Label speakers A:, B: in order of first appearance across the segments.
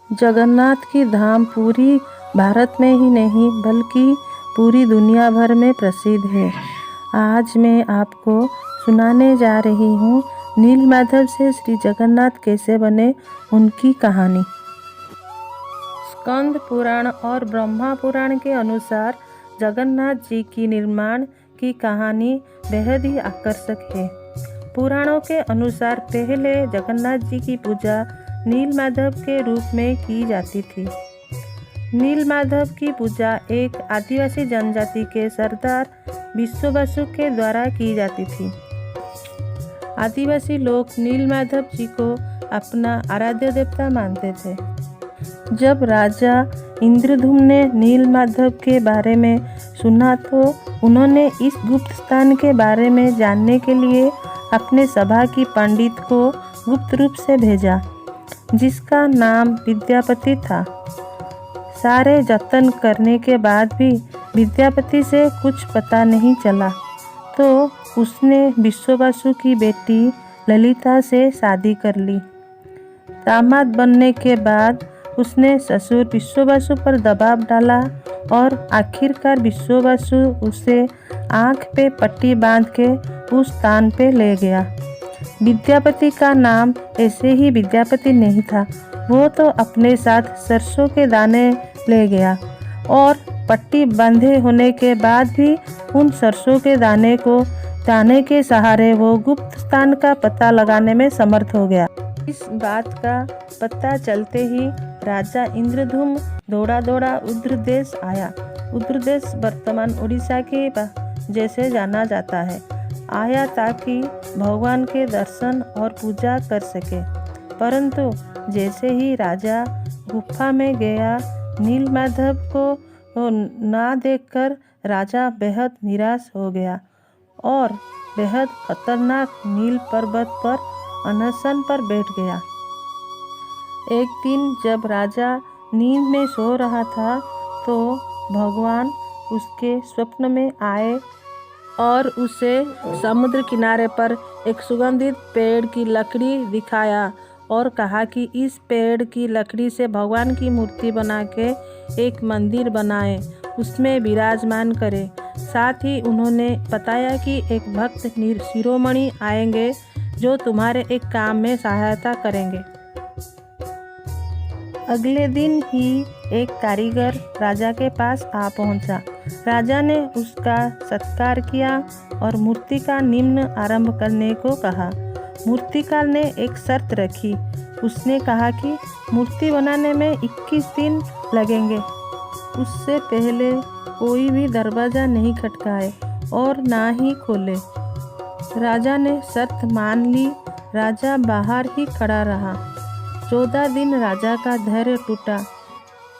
A: जगन्नाथ की धाम पूरी भारत में ही नहीं बल्कि पूरी दुनिया भर में प्रसिद्ध है। आज मैं आपको सुनाने जा रही हूँ नीलमाधव से श्री जगन्नाथ कैसे बने, उनकी कहानी। स्कंद पुराण और ब्रह्मा पुराण के अनुसार जगन्नाथ जी की निर्माण की कहानी बेहद ही आकर्षक है। पुराणों के अनुसार पहले जगन्नाथ जी की पूजा नीलमाधव के रूप में की जाती थी। नीलमाधव की पूजा एक आदिवासी जनजाति के सरदार विश्ववासु के द्वारा की जाती थी। आदिवासी लोग नीलमाधव जी को अपना आराध्य देवता मानते थे। जब राजा इंद्रधुम्न ने नीलमाधव के बारे में सुना तो उन्होंने इस गुप्त स्थान के बारे में जानने के लिए अपने सभा की पंडित को गुप्त रूप से भेजा, जिसका नाम विद्यापति था। सारे जतन करने के बाद भी विद्यापति से कुछ पता नहीं चला, तो उसने विश्ववासु की बेटी ललिता से शादी कर ली। दामाद बनने के बाद उसने ससुर विश्ववासु पर दबाव डाला और आखिरकार विश्ववासु उसे आँख पे पट्टी बांध के उस स्थान पे ले गया। विद्यापति का नाम ऐसे ही विद्यापति नहीं था, वो तो अपने साथ सरसों के दाने ले गया और पट्टी बांधे होने के बाद भी उन सरसों के दाने के सहारे वो गुप्त स्थान का पता लगाने में समर्थ हो गया। इस बात का पता चलते ही राजा इंद्रधुम्न दौड़ा उद्रदेश आया। उद्रदेश वर्तमान उड़ीसा के जैसे जाना जाता है। आया ताकि भगवान के दर्शन और पूजा कर सके, परंतु जैसे ही राजा गुफा में गया, नीलमाधव को ना देखकर राजा बेहद निराश हो गया और बेहद खतरनाक नील पर्वत पर अनशन पर बैठ गया। एक दिन जब राजा नींद में सो रहा था तो भगवान उसके स्वप्न में आए और उसे समुद्र किनारे पर एक सुगंधित पेड़ की लकड़ी दिखाया और कहा कि इस पेड़ की लकड़ी से भगवान की मूर्ति बना के एक मंदिर बनाए, उसमें विराजमान करें। साथ ही उन्होंने बताया कि एक भक्त शिरोमणि आएंगे जो तुम्हारे एक काम में सहायता करेंगे। अगले दिन ही एक कारीगर राजा के पास आ पहुंचा। राजा ने उसका सत्कार किया और मूर्ति का निम्न आरंभ करने को कहा। मूर्तिकार ने एक शर्त रखी। उसने कहा कि मूर्ति बनाने में 21 दिन लगेंगे। उससे पहले कोई भी दरवाज़ा नहीं खटकाए और ना ही खोले। राजा ने शर्त मान ली। राजा बाहर ही खड़ा रहा। 14 दिन राजा का धैर्य टूटा,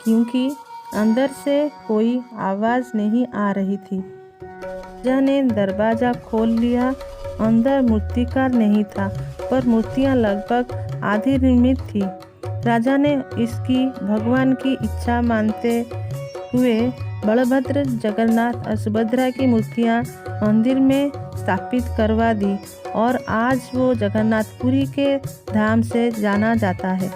A: क्योंकि अंदर से कोई आवाज़ नहीं आ रही थी। राजा ने दरवाज़ा खोल लिया। अंदर मूर्तिकार नहीं था, पर मूर्तियाँ लगभग आधी निर्मित थी। राजा ने इसकी भगवान की इच्छा मानते हुए बलभद्र, जगन्नाथ और सुभद्रा की मूर्तियाँ मंदिर में स्थापित करवा दी और आज वो जगन्नाथपुरी के धाम से जाना जाता है।